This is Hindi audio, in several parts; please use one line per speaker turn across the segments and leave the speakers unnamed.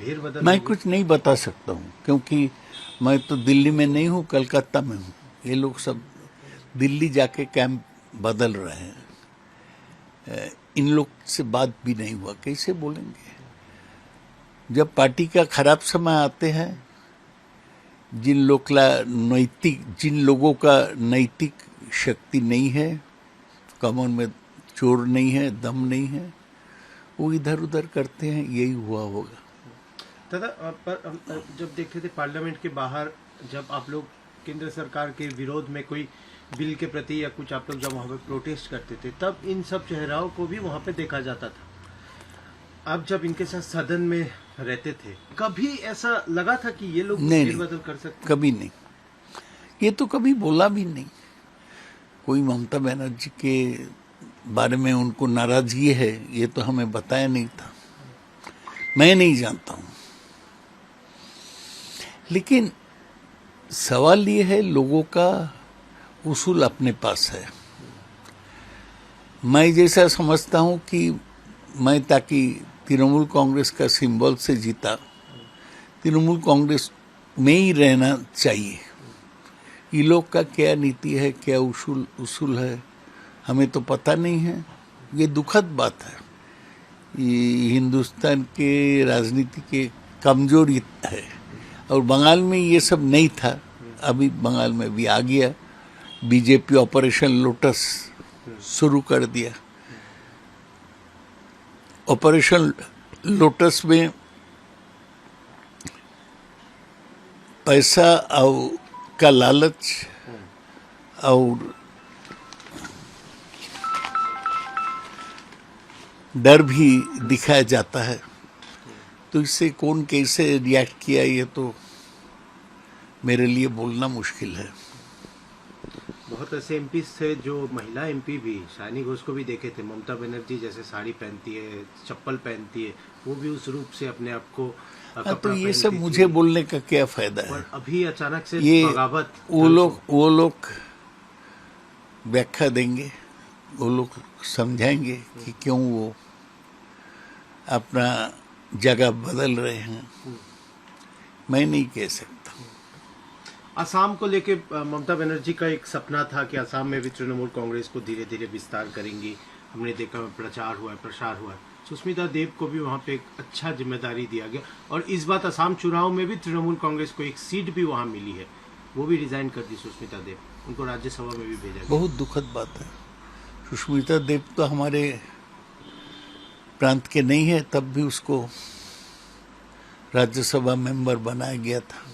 फेरबदल
मैं
होगी?
कुछ नहीं बता सकता हूँ, क्योंकि मैं तो दिल्ली में नहीं हूँ, कलकत्ता में हूँ। ये लोग सब दिल्ली जाके कैंप बदल रहे हैं। इन लोग से बात भी नहीं हुआ, कैसे बोलेंगे? जब पार्टी का खराब समय आते हैं, जिन लोगों का नैतिक शक्ति नहीं है, कमर में जोर नहीं है, दम नहीं है, वो इधर उधर करते हैं, यही हुआ होगा।
दादा, पर जब देखते थे पार्लियामेंट के बाहर, जब आप लोग केंद्र सरकार के विरोध में कोई बिल के प्रति या कुछ आप लोग जब वहाँ पे प्रोटेस्ट करते थे, तब इन सब चेहराओं को भी वहाँ पे देखा जाता था। आप जब इनके साथ सदन में रहते थे, कभी ऐसा लगा था कि ये लोग फेरबदल कर सकते हैं?
कभी नहीं। ये तो कभी बोला भी नहीं। कोई ममता बनर्जी के बारे में उनको नाराजगी है, ये तो हमें बताया नहीं था। मैं नहीं जानता हूँ। लेकिन सवाल ये है, लोगों का उसूल अपने पास है। मैं जैसा समझता हूँ कि मैं ताकि तृणमूल कांग्रेस का सिंबल से जीता, तृणमूल कांग्रेस में ही रहना चाहिए। ये लोग का क्या नीति है, क्या उसूल है, हमें तो पता नहीं है। ये दुखद बात है। ये हिंदुस्तान के राजनीति के कमजोरी है। और बंगाल में ये सब नहीं था, अभी बंगाल में भी आ गया। बीजेपी ऑपरेशन लोटस शुरू कर दिया। ऑपरेशन लोटस में पैसा और का लालच और डर भी दिखाया जाता है। तो इससे कौन कैसे रिएक्ट किया, ये तो मेरे लिए बोलना मुश्किल है।
बहुत ऐसे एमपी थे जो महिला एमपी भी, शाइनी घोष को भी देखे थे, ममता बनर्जी जैसे साड़ी पहनती है, चप्पल पहनती है, वो भी उस रूप से अपने आप को
तो ये सब मुझे बोलने का क्या फायदा है?
अभी अचानक से
ये
बगावत,
वो लोग व्याख्या देंगे, वो लोग समझाएंगे कि क्यों वो अपना जगह बदल रहे हैं। मैं नहीं कह सकता।
असम को लेके ममता बनर्जी का एक सपना था कि असम में भी तृणमूल कांग्रेस को धीरे धीरे विस्तार करेंगी। हमने देखा, प्रचार हुआ है, प्रसार हुआ है। सुष्मिता देव को भी वहाँ पे एक अच्छा जिम्मेदारी दिया गया, और इस बात असम चुनाव में भी तृणमूल कांग्रेस को एक सीट भी वहाँ मिली है। वो भी रिजाइन कर दी सुष्मिता देव, उनको राज्यसभा में भी भेजा गया।
बहुत दुखद बात है। सुष्मिता देव तो हमारे प्रांत के नहीं है, तब भी उसको राज्यसभा मेंबर बनाया गया था।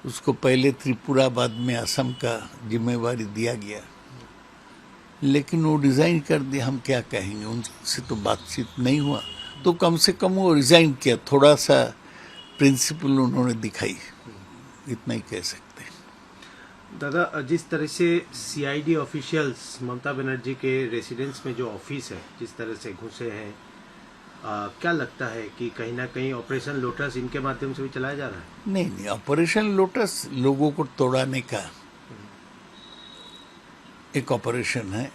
उसको पहले त्रिपुरा, बाद में असम का जिम्मेवारी दिया गया, लेकिन वो रिजाइन कर दिया। हम क्या कहेंगे, उनसे तो बातचीत नहीं हुआ, तो कम से कम वो रिजाइन किया। थोड़ा सा प्रिंसिपल उन्होंने दिखाई, इतना ही कह सकते हैं।
दादा, जिस तरह से सीआईडी ऑफिशियल्स ममता बनर्जी के रेसिडेंस में जो ऑफिस है, जिस तरह से घुसे हैं, क्या लगता है कि कहीं ना कहीं ऑपरेशन लोटस इनके माध्यम से भी चलाया जा रहा है?
नहीं, ऑपरेशन लोटस लोगों को तोड़ाने का एक ऑपरेशन है।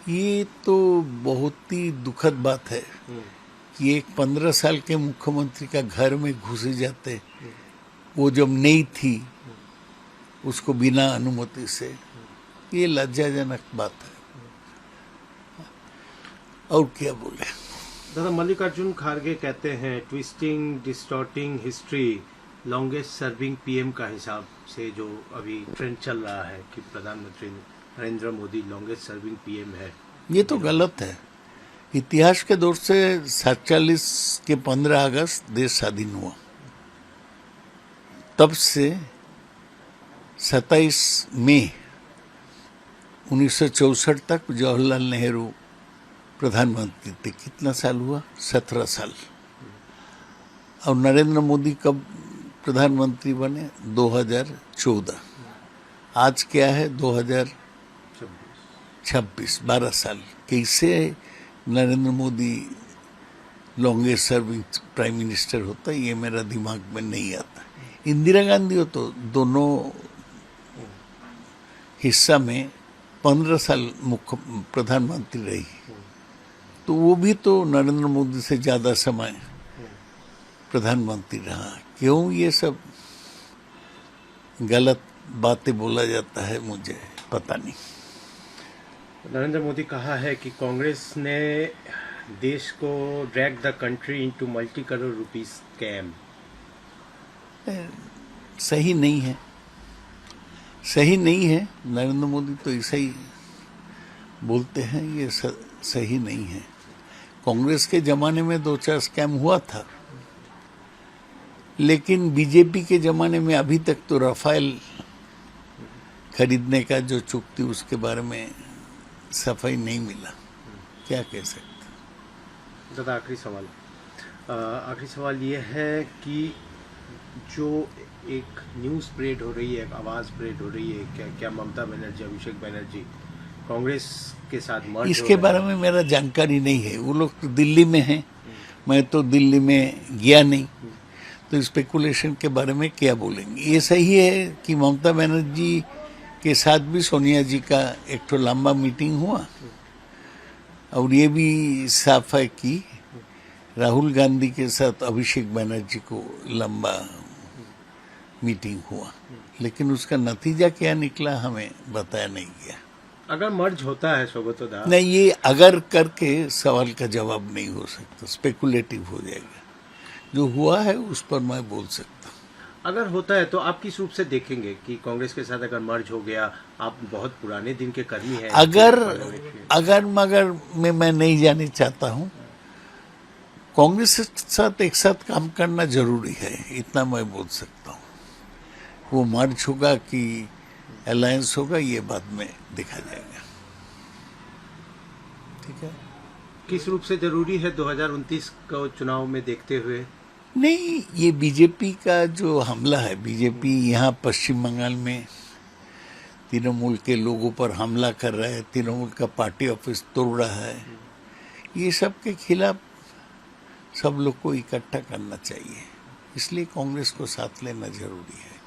ये तो बहुत ही दुखद बात है कि एक 15 साल के मुख्यमंत्री का घर में घुसे जाते, वो जब नहीं थी, उसको बिना अनुमति से। ये लज्जाजनक बात है, और क्या बोले।
दादा, मल्लिकार्जुन खड़गे कहते हैं twisting distorting history longest serving PM का हिसाब से जो अभी ट्रेंड चल रहा है कि प्रधानमंत्री Narendra Modi longest serving PM है, ये
तो गलत है। इतिहास के दौर से 47 के 15 अगस्त देश स्वाधीन हुआ, तब से 27 मई 1964 तक जवाहरलाल नेहरू प्रधानमंत्री थे। कितना साल हुआ? 17 साल। और नरेंद्र मोदी कब प्रधानमंत्री बने? 2014। आज क्या है? 2026, 12 साल। कैसे Narendra Modi longest serving prime minister होता है, ये मेरा दिमाग में नहीं आता। इंदिरा गांधी हो तो दोनों हिस्सा में 15 साल मुख्य प्रधानमंत्री रही, तो वो भी तो नरेंद्र मोदी से ज़्यादा समय प्रधानमंत्री रहा। क्यों ये सब गलत बातें बोला जाता है मुझे पता नहीं।
नरेंद्र मोदी कहा है कि कांग्रेस ने देश को drag the country into multi crore rupees scam.
सही नहीं है, सही नहीं है। नरेंद्र मोदी तो ऐसा ही बोलते हैं, ये सही नहीं है। कांग्रेस के जमाने में 2-4 स्कैम हुआ था, लेकिन बीजेपी के जमाने में अभी तक तो राफेल खरीदने का जो चुक्ति उसके बारे में सफाई नहीं मिला। क्या कह सकते।
दादा आखिरी सवाल ये है कि जो एक न्यूज़ स्प्रेड हो रही है, एक आवाज़ स्प्रेड हो रही है, क्या ममता बनर्जी, अभिषेक बनर्जी कांग्रेस के साथ मर्ज
इसके बारे में मेरा जानकारी नहीं है। वो लोग तो दिल्ली में हैं, मैं तो दिल्ली में गया नहीं, तो स्पेकुलेशन के बारे में क्या बोलेंगे। ये सही है कि ममता बनर्जी के साथ भी सोनिया जी का एक तो लंबा मीटिंग हुआ, और ये भी साफ है कि राहुल गांधी के साथ अभिषेक बनर्जी को लंबा मीटिंग हुआ, लेकिन उसका नतीजा क्या निकला हमें बताया नहीं गया।
अगर मर्ज होता है शोभतोदा,
नहीं, ये अगर करके सवाल का जवाब नहीं हो सकता, स्पेकुलेटिव हो जाएगा। जो हुआ है उस पर मैं बोल सकता हूँ।
अगर होता है तो आप किस रूप से देखेंगे कि कांग्रेस के साथ अगर मर्ज हो गया? आप बहुत पुराने दिन के कर्मी हैं।
अगर मगर मैं नहीं जाने चाहता हूँ। कांग्रेस के साथ एक साथ काम करना जरूरी है, इतना मैं बोल सकता हूँ। वो मर्ज होगा कि अलायंस होगा, ये बाद में देखा जाएगा। ठीक है।
किस रूप से जरूरी है 2029 को चुनाव में देखते हुए?
नहीं, ये बीजेपी का जो हमला है, बीजेपी यहाँ पश्चिम बंगाल में तृणमूल के लोगों पर हमला कर रहा है, तृणमूल का पार्टी ऑफिस तोड़ रहा है, ये सब के खिलाफ सब लोग को इकट्ठा करना चाहिए। इसलिए कांग्रेस को साथ लेना जरूरी है।